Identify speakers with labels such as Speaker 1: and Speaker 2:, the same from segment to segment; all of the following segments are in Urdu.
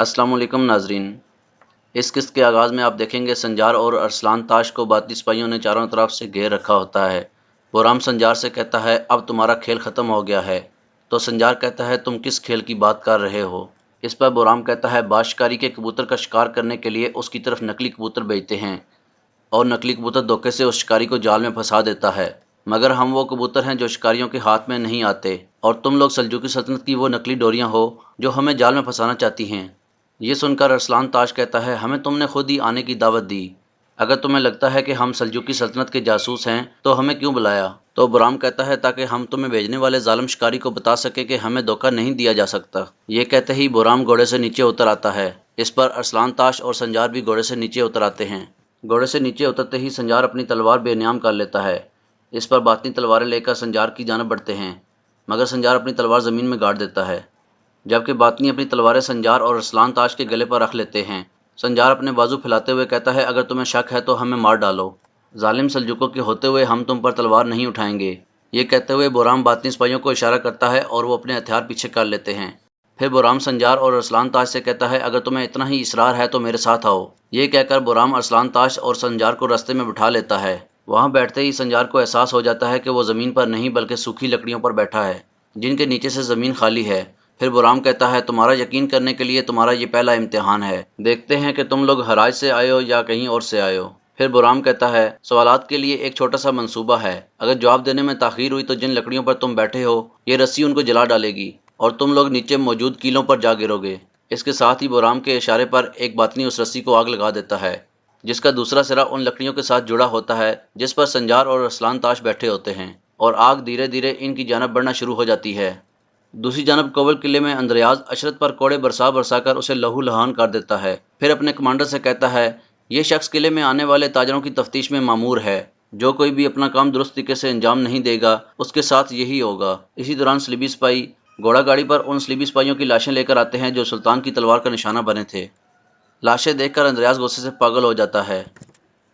Speaker 1: السلام علیکم ناظرین۔ اس قسط کے آغاز میں آپ دیکھیں گے سنجار اور ارسلان تاش کو باطنی سپاہیوں نے چاروں طرف سے گھیر رکھا ہوتا ہے۔ بورام سنجار سے کہتا ہے اب تمہارا کھیل ختم ہو گیا ہے، تو سنجار کہتا ہے تم کس کھیل کی بات کر رہے ہو؟ اس پر بورام کہتا ہے باز شکاری کے کبوتر کا شکار کرنے کے لیے اس کی طرف نکلی کبوتر بھیجتے ہیں اور نکلی کبوتر دھوکے سے اس شکاری کو جال میں پھنسا دیتا ہے، مگر ہم وہ کبوتر ہیں جو شکاریوں کے ہاتھ میں نہیں آتے اور تم لوگ سلجوقی سلطنت کی وہ نکلی ڈوریاں ہو جو ہمیں جال میں پھنسانا چاہتی ہیں۔ یہ سن کر ارسلان تاش کہتا ہے ہمیں تم نے خود ہی آنے کی دعوت دی، اگر تمہیں لگتا ہے کہ ہم سلجوقی سلطنت کے جاسوس ہیں تو ہمیں کیوں بلایا؟ تو برام کہتا ہے تاکہ ہم تمہیں بھیجنے والے ظالم شکاری کو بتا سکے کہ ہمیں دھوکہ نہیں دیا جا سکتا۔ یہ کہتے ہی برام گھوڑے سے نیچے اتر آتا ہے۔ اس پر ارسلان تاش اور سنجار بھی گھوڑے سے نیچے اتر آتے ہیں۔ گھوڑے سے نیچے اترتے ہی سنجار اپنی تلوار بے نیام کر لیتا ہے۔ اس پر باطنی تلواریں لے کر سنجار کی جانب بڑھتے ہیں، مگر سنجار اپنی تلوار زمین میں گاڑ دیتا ہے، جبکہ باطنی اپنی تلواریں سنجار اور ارسلان تاش کے گلے پر رکھ لیتے ہیں۔ سنجار اپنے بازو پھیلاتے ہوئے کہتا ہے اگر تمہیں شک ہے تو ہمیں مار ڈالو، ظالم سلجوقوں کے ہوتے ہوئے ہم تم پر تلوار نہیں اٹھائیں گے۔ یہ کہتے ہوئے بورام باطنی سپاہیوں کو اشارہ کرتا ہے اور وہ اپنے ہتھیار پیچھے کر لیتے ہیں۔ پھر بورام سنجار اور ارسلان تاش سے کہتا ہے اگر تمہیں اتنا ہی اصرار ہے تو میرے ساتھ آؤ۔ یہ کہہ کر بورام ارسلان تاش اور سنجار کو رستے میں بٹھا لیتا ہے۔ وہاں بیٹھتے ہی سنجار کو احساس ہو جاتا ہے کہ وہ زمین پر نہیں بلکہ سوکھی لکڑیوں پر بیٹھا ہے جن کے نیچے سے زمین خالی ہے۔ پھر بورام کہتا ہے تمہارا یقین کرنے کے لیے تمہارا یہ پہلا امتحان ہے، دیکھتے ہیں کہ تم لوگ حراج سے آئے ہو یا کہیں اور سے آئے ہو۔ پھر بورام کہتا ہے سوالات کے لیے ایک چھوٹا سا منصوبہ ہے، اگر جواب دینے میں تاخیر ہوئی تو جن لکڑیوں پر تم بیٹھے ہو یہ رسی ان کو جلا ڈالے گی اور تم لوگ نیچے موجود کیلوں پر جا گرو گے۔ اس کے ساتھ ہی بورام کے اشارے پر ایک باطنی اس رسی کو آگ لگا دیتا ہے جس کا دوسرا سرا ان لکڑیوں کے ساتھ جڑا ہوتا ہے جس پر سنجار اور ارسلان تاش بیٹھے ہوتے ہیں، اور آگ دھیرے دھیرے ان کی جانب بڑھنا شروع ہو جاتی ہے۔ دوسری جانب کوول قلعے میں اندریاز اشرت پر کوڑے برسا برسا کر اسے لہو لہان کر دیتا ہے۔ پھر اپنے کمانڈر سے کہتا ہے یہ شخص قلعے میں آنے والے تاجروں کی تفتیش میں مامور ہے، جو کوئی بھی اپنا کام درست طریقے سے انجام نہیں دے گا اس کے ساتھ یہی ہوگا۔ اسی دوران صلیبی سپاہی گھوڑا گاڑی پر ان صلیبی سپاہیوں کی لاشیں لے کر آتے ہیں جو سلطان کی تلوار کا نشانہ بنے تھے۔ لاشیں دیکھ کر اندریاز غصے سے پاگل ہو جاتا ہے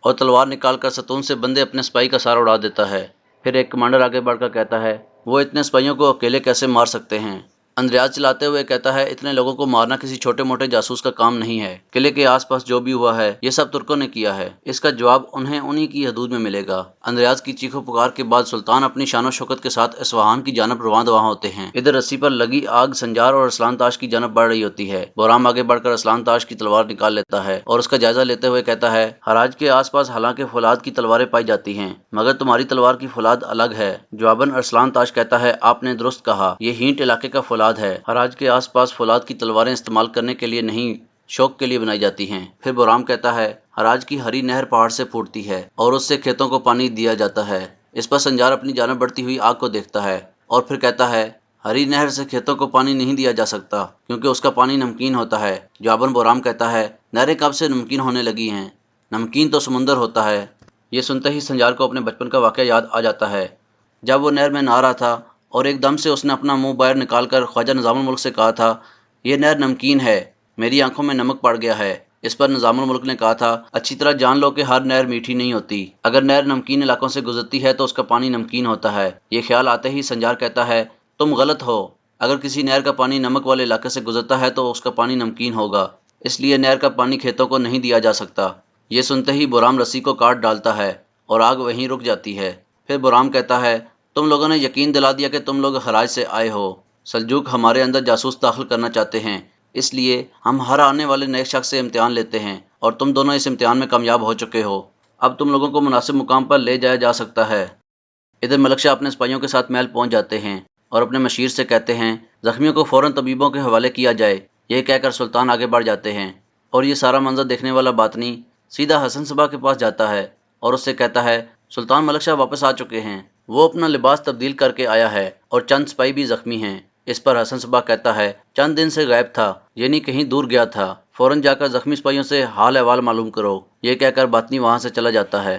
Speaker 1: اور تلوار نکال کر ستون سے بندے اپنے سپاہی کا سارا اڑا دیتا ہے۔ پھر ایک کمانڈر آگے بڑھ کر کہتا ہے وہ اتنے سپاہیوں کو اکیلے کیسے مار سکتے ہیں؟ اندریاز چلاتے ہوئے کہتا ہے اتنے لوگوں کو مارنا کسی چھوٹے موٹے جاسوس کا کام نہیں ہے، قلعے کے آس پاس جو بھی ہوا ہے یہ سب ترکوں نے کیا ہے، اس کا جواب انہیں انہی کی حدود میں ملے گا۔ اندریاز کی چیخو پکار کے بعد سلطان اپنی شان و شوکت کے ساتھ اصفہان کی جانب رواں دواں ہوتے ہیں۔ ادھر رسی پر لگی آگ سنجار اور ارسلان تاش کی جانب بڑھ رہی ہوتی ہے۔ بورام آگے بڑھ کر ارسلان تاش کی تلوار نکال لیتا ہے اور اس کا جائزہ لیتے ہوئے کہتا ہے حراج کے آس پاس حالانکہ فولاد کی تلواریں پائی جاتی ہیں مگر تمہاری تلوار کی فولاد الگ ہے۔ جواباً ارسلان تاش کہتا ہے آپ نے درست کہا، یہ ہینٹ علاقے کا فولاد ہے، حراج کے آس پاس فولاد کی تلواریں استعمال کرنے کے لیے نہیں شوق کے لیے بنائی جاتی ہیں۔ پھر بورام کہتا ہے حراج کی ہری نہر پہاڑ سے پھوٹتی ہے اور اس سے کھیتوں کو پانی دیا جاتا ہے۔ اس پر سنجار اپنی جانب بڑھتی ہوئی آگ کو دیکھتا ہے اور پھر کہتا ہے ہری نہر سے کھیتوں کو پانی نہیں دیا جا سکتا کیونکہ اس کا پانی نمکین ہوتا ہے۔ جواباً بورام کہتا ہے نہریں کب سے نمکین ہونے لگی ہیں، نمکین تو سمندر ہوتا ہے۔ یہ سنتے ہی سنجار کو اپنے بچپن کا واقعہ یاد آ جاتا ہے جب وہ نہر میں نہا رہا تھا اور ایک دم سے اس نے اپنا منہ باہر نکال کر خواجہ نظام الملک سے کہا تھا یہ نہر نمکین ہے، میری آنکھوں میں نمک پڑ گیا ہے۔ اس پر نظام الملک نے کہا تھا اچھی طرح جان لو کہ ہر نہر میٹھی نہیں ہوتی، اگر نہر نمکین علاقوں سے گزرتی ہے تو اس کا پانی نمکین ہوتا ہے۔ یہ خیال آتے ہی سنجار کہتا ہے تم غلط ہو، اگر کسی نہر کا پانی نمک والے علاقے سے گزرتا ہے تو اس کا پانی نمکین ہوگا، اس لیے نہر کا پانی کھیتوں کو نہیں دیا جا سکتا۔ یہ سنتے ہی بورام رسی کو کاٹ ڈالتا ہے اور آگ وہیں رک جاتی ہے۔ پھر بورام کہتا ہے تم لوگوں نے یقین دلا دیا کہ تم لوگ حراج سے آئے ہو، سلجوق ہمارے اندر جاسوس داخل کرنا چاہتے ہیں، اس لیے ہم ہر آنے والے نئے شخص سے امتحان لیتے ہیں اور تم دونوں اس امتحان میں کامیاب ہو چکے ہو، اب تم لوگوں کو مناسب مقام پر لے جایا جا سکتا ہے۔ ادھر ملک شاہ اپنے سپاہیوں کے ساتھ محل پہنچ جاتے ہیں اور اپنے مشیر سے کہتے ہیں زخمیوں کو فوراً طبیبوں کے حوالے کیا جائے۔ یہ کہہ کر سلطان آگے بڑھ جاتے ہیں اور یہ سارا منظر دیکھنے والا باطنی سیدھا حسن صبا کے پاس جاتا ہے اور اس سے کہتا ہے سلطان ملک شاہ واپس آ چکے ہیں، وہ اپنا لباس تبدیل کر کے آیا ہے اور چند سپاہی بھی زخمی ہیں۔ اس پر حسن صبا کہتا ہے چند دن سے غائب تھا، یعنی کہیں دور گیا تھا، فوراً جا کر زخمی سپاہیوں سے حال احوال معلوم کرو۔ یہ کہہ کر باطنی وہاں سے چلا جاتا ہے۔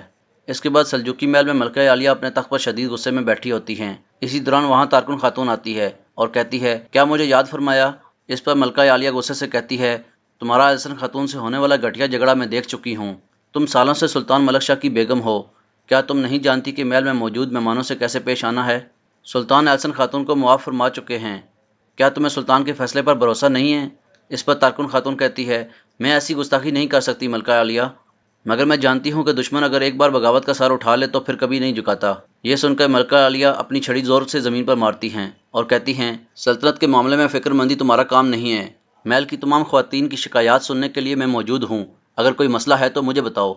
Speaker 1: اس کے بعد سلجوقی محل میں ملکہ عالیہ اپنے تخت پر شدید غصے میں بیٹھی ہوتی ہیں۔ اسی دوران وہاں تارکن خاتون آتی ہے اور کہتی ہے کیا مجھے یاد فرمایا؟ اس پر ملکہ عالیہ غصے سے کہتی ہے تمہارا احسن خاتون سے ہونے والا گھٹیا جھگڑا میں دیکھ چکی ہوں، تم سالوں سے سلطان ملک شاہ کی بیگم ہو، کیا تم نہیں جانتی کہ محل میں موجود مہمانوں سے کیسے پیش آنا ہے؟ سلطان احسن خاتون کو معاف فرما چکے ہیں، کیا تمہیں سلطان کے فیصلے پر بھروسہ نہیں ہے؟ اس پر تارکن خاتون کہتی ہے، میں ایسی گستاخی نہیں کر سکتی ملکہ عالیہ، مگر میں جانتی ہوں کہ دشمن اگر ایک بار بغاوت کا سار اٹھا لے تو پھر کبھی نہیں جھکاتا۔ یہ سن کر ملکہ عالیہ اپنی چھڑی زور سے زمین پر مارتی ہیں اور کہتی ہیں، سلطنت کے معاملے میں فکر مندی تمہارا کام نہیں ہے۔ محل کی تمام خواتین کی شکایات سننے کے لیے میں موجود ہوں، اگر کوئی مسئلہ ہے تو مجھے بتاؤ۔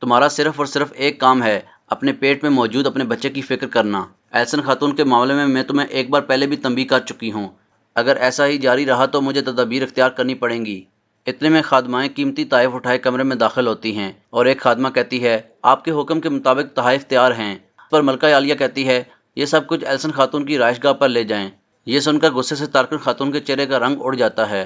Speaker 1: تمہارا صرف اور صرف ایک کام ہے، اپنے پیٹ میں موجود اپنے بچے کی فکر کرنا۔ احسن خاتون کے معاملے میں تمہیں ایک بار پہلے بھی تنبیہ کر چکی ہوں، اگر ایسا ہی جاری رہا تو مجھے تدابیر اختیار کرنی پڑیں گی۔ اتنے میں خادمائیں قیمتی تحائف اٹھائے کمرے میں داخل ہوتی ہیں اور ایک خادمہ کہتی ہے، آپ کے حکم کے مطابق تحائف تیار ہیں۔ پر ملکہ عالیہ کہتی ہے، یہ سب کچھ احسن خاتون کی رہائش گاہ پر لے جائیں۔ یہ سن کر غصے سے تارکن خاتون کے چہرے کا رنگ اڑ جاتا ہے۔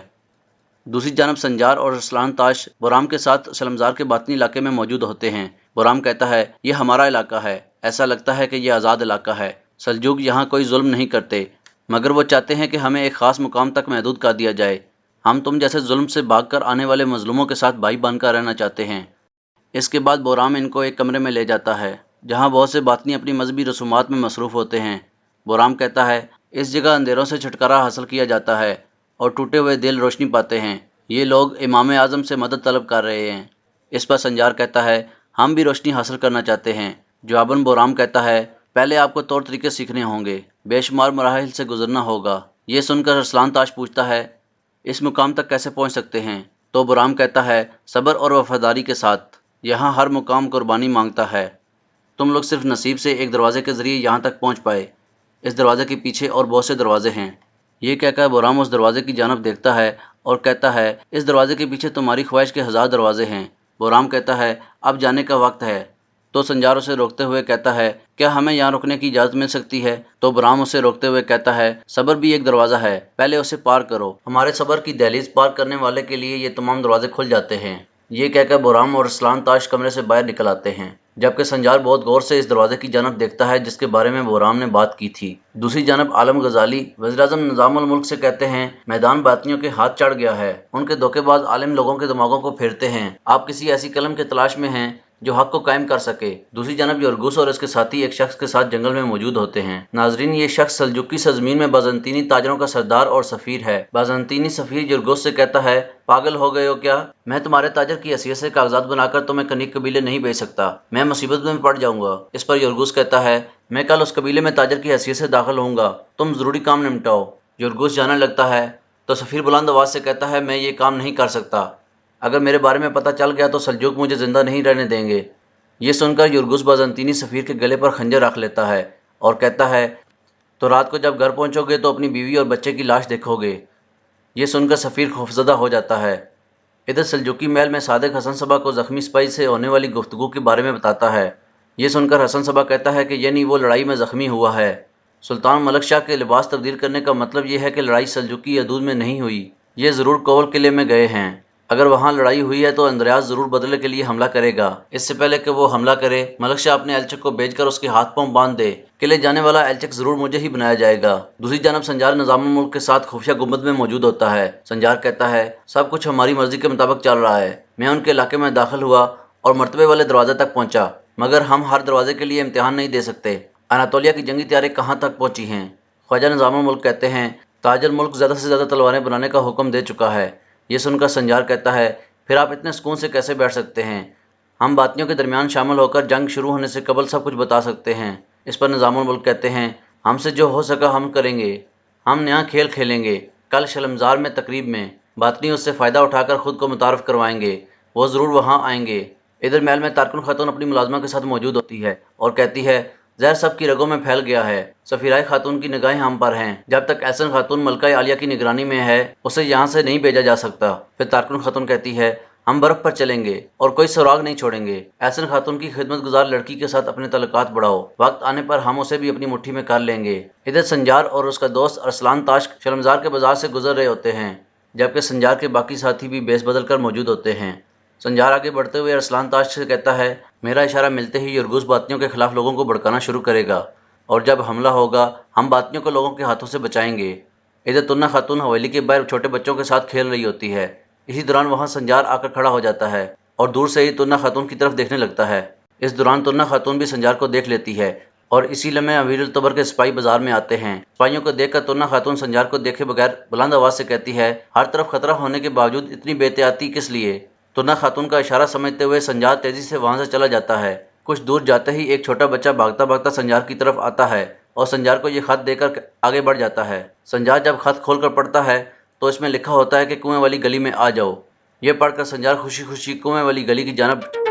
Speaker 1: دوسری جانب سنجار اور ارسلان تاش بورام کے ساتھ شلمزار کے باطنی علاقے میں موجود ہوتے ہیں۔ بورام کہتا ہے، یہ ہمارا علاقہ ہے، ایسا لگتا ہے کہ یہ آزاد علاقہ ہے۔ سلجوق یہاں کوئی ظلم نہیں کرتے، مگر وہ چاہتے ہیں کہ ہمیں ایک خاص مقام تک محدود کر دیا جائے۔ ہم تم جیسے ظلم سے بھاگ کر آنے والے مظلوموں کے ساتھ بھائی بن کر رہنا چاہتے ہیں۔ اس کے بعد بورام ان کو ایک کمرے میں لے جاتا ہے جہاں بہت سے باطنی اپنی مذہبی رسومات میں مصروف ہوتے ہیں۔ بورام کہتا ہے، اس جگہ اندھیروں سے چھٹکارا حاصل کیا جاتا ہے اور ٹوٹے ہوئے دل روشنی پاتے ہیں۔ یہ لوگ امام اعظم سے مدد طلب کر رہے ہیں۔ اس پر سنجار کہتا ہے، ہم بھی روشنی حاصل کرنا چاہتے ہیں۔ جواباً بورام کہتا ہے، پہلے آپ کو طور طریقے سیکھنے ہوں گے، بے شمار مراحل سے گزرنا ہوگا۔ یہ سن کر ارسلان تاش پوچھتا ہے، اس مقام تک کیسے پہنچ سکتے ہیں؟ تو بورام کہتا ہے، صبر اور وفاداری کے ساتھ، یہاں ہر مقام قربانی مانگتا ہے۔ تم لوگ صرف نصیب سے ایک دروازے کے ذریعے یہاں تک پہنچ پائے، اس دروازے کے پیچھے اور بہت سے دروازے ہیں۔ یہ کہہ کر بورام اس دروازے کی جانب دیکھتا ہے اور کہتا ہے، اس دروازے کے پیچھے تمہاری خواہش کے 1000 دروازے ہیں۔ بورام کہتا ہے، اب جانے کا وقت ہے۔ تو سنجار اسے روکتے ہوئے کہتا ہے، کیا ہمیں یہاں رکنے کی اجازت مل سکتی ہے؟ تو بورام اسے روکتے ہوئے کہتا ہے، صبر بھی ایک دروازہ ہے، پہلے اسے پار کرو۔ ہمارے صبر کی دہلیز پار کرنے والے کے لیے یہ تمام دروازے کھل جاتے ہیں۔ یہ کہہ کر بورام اور ارسلان تاش کمرے سے باہر نکل آتے ہیں، جبکہ سنجار بہت غور سے اس دروازے کی جانب دیکھتا ہے جس کے بارے میں بورام نے بات کی تھی۔ دوسری جانب عالم غزالی وزیر اعظم نظام الملک سے کہتے ہیں، میدان باطنیوں کے ہاتھ چڑھ گیا ہے، ان کے دھوکے باز عالم لوگوں کے دماغوں کو پھیرتے ہیں۔ آپ کسی ایسی قلم کی تلاش میں ہیں جو حق کو قائم کر سکے۔ دوسری جانب یورگوس اور اس کے ساتھی ایک شخص کے ساتھ جنگل میں موجود ہوتے ہیں۔ ناظرین، یہ شخص سلجوقی سرزمین میں بازنطینی تاجروں کا سردار اور سفیر ہے۔ بازنطینی سفیر یورگوس سے کہتا ہے، پاگل ہو گئے ہو کیا؟ میں تمہارے تاجر کی حیثیت سے کاغذات بنا کر تمہیں کنیک قبیلے نہیں بھیج سکتا، میں مصیبت میں پڑ جاؤں گا۔ اس پر یورگوس کہتا ہے، میں کل اس قبیلے میں تاجر کی حیثیت سے داخل ہوں گا، تم ضروری کام نمٹاؤ۔ یورگوس جانے لگتا ہے تو سفیر بلند آواز سے کہتا ہے، میں یہ کام نہیں کر سکتا، اگر میرے بارے میں پتہ چل گیا تو سلجوق مجھے زندہ نہیں رہنے دیں گے۔ یہ سن کر یورگوس بازنطینی سفیر کے گلے پر خنجر رکھ لیتا ہے اور کہتا ہے، تو رات کو جب گھر پہنچو گے تو اپنی بیوی اور بچے کی لاش دیکھو گے۔ یہ سن کر سفیر خوفزدہ ہو جاتا ہے۔ ادھر سلجوقی محل میں صادق حسن صبا کو زخمی سپاہی سے ہونے والی گفتگو کے بارے میں بتاتا ہے۔ یہ سن کر حسن صبا کہتا ہے کہ یعنی وہ لڑائی میں زخمی ہوا ہے۔ سلطان ملک شاہ کے لباس تبدیل کرنے کا مطلب یہ ہے کہ لڑائی سلجوقی حدود میں نہیں ہوئی، یہ ضرور کوول قلعے میں گئے ہیں۔ اگر وہاں لڑائی ہوئی ہے تو اندریاز ضرور بدلے کے لیے حملہ کرے گا۔ اس سے پہلے کہ وہ حملہ کرے، ملک شاہ اپنے ایلچک کو بھیج کر اس کے ہاتھ پاؤں باندھ دے۔ قلعے جانے والا ایلچک ضرور مجھے ہی بنایا جائے گا۔ دوسری جانب سنجار نظام الملک کے ساتھ خفیہ گنبد میں موجود ہوتا ہے۔ سنجار کہتا ہے، سب کچھ ہماری مرضی کے مطابق چل رہا ہے۔ میں ان کے علاقے میں داخل ہوا اور مرتبے والے دروازے تک پہنچا، مگر ہم ہر دروازے کے لیے امتحان نہیں دے سکتے۔ اناتولیہ کی جنگی تیاری کہاں تک پہنچی ہیں؟ خواجہ نظام الملک کہتے ہیں، تاج الملک زیادہ سے زیادہ تلواریں بنانے کا حکم دے چکا ہے۔ یہ سن کر سنجار کہتا ہے، پھر آپ اتنے سکون سے کیسے بیٹھ سکتے ہیں؟ ہم باطنیوں کے درمیان شامل ہو کر جنگ شروع ہونے سے قبل سب کچھ بتا سکتے ہیں۔ اس پر نظام الملک کہتے ہیں، ہم سے جو ہو سکا ہم کریں گے، ہم نیا کھیل کھیلیں گے۔ کل شلمزار میں تقریب میں باطنی اس سے فائدہ اٹھا کر خود کو متعارف کروائیں گے، وہ ضرور وہاں آئیں گے۔ ادھر محل میں تارکن خاتون اپنی ملازمہ کے ساتھ موجود ہوتی ہے اور کہتی ہے، زہر سب کی رگوں میں پھیل گیا ہے، سفیرائے خاتون کی نگاہیں ہم پر ہیں، جب تک احسن خاتون ملکہ عالیہ کی نگرانی میں ہے اسے یہاں سے نہیں بھیجا جا سکتا۔ پھر تارکن خاتون کہتی ہے، ہم برف پر چلیں گے اور کوئی سراغ نہیں چھوڑیں گے۔ احسن خاتون کی خدمت گزار لڑکی کے ساتھ اپنے تعلقات بڑھاؤ، وقت آنے پر ہم اسے بھی اپنی مٹھی میں کر لیں گے۔ ادھر سنجار اور اس کا دوست ارسلان تاش شلمزار کے بازار سے گزر رہے ہوتے ہیں، جبکہ سنجار کے باقی ساتھی بھی بیس بدل کر موجود ہوتے ہیں۔ سنجار آگے بڑھتے ہوئے ارسلان تاش سے کہتا ہے، میرا اشارہ ملتے ہی یورگوس باطنیوں کے خلاف لوگوں کو بھڑکانا شروع کرے گا، اور جب حملہ ہوگا ہم باطنیوں کو لوگوں کے ہاتھوں سے بچائیں گے۔ ادھر تنہ خاتون حویلی کے باہر چھوٹے بچوں کے ساتھ کھیل رہی ہوتی ہے۔ اسی دوران وہاں سنجار آ کر کھڑا ہو جاتا ہے اور دور سے ہی تنہ خاتون کی طرف دیکھنے لگتا ہے۔ اس دوران تنہ خاتون بھی سنجار کو دیکھ لیتی ہے اور اسی لمحے امیر التبر کے سپاہی بازار میں آتے ہیں۔ سپاہیوں کو دیکھ کر ترنا خاتون سنجار کو دیکھے بغیر بلند آواز سے کہتی ہے، ہر طرف خطرہ ہونے کے باوجود اتنی بے احتیاطی کس لیے؟ ترنا خاتون کا اشارہ سمجھتے ہوئے سنجار تیزی سے وہاں سے چلا جاتا ہے۔ کچھ دور جاتے ہی ایک چھوٹا بچہ بھاگتا بھاگتا سنجار کی طرف آتا ہے اور سنجار کو یہ خط دے کر آگے بڑھ جاتا ہے۔ سنجار جب خط کھول کر پڑھتا ہے تو اس میں لکھا ہوتا ہے کہ کنویں والی گلی میں آ جاؤ۔ یہ پڑھ کر سنجار خوشی خوشی کنویں والی گلی کی جانب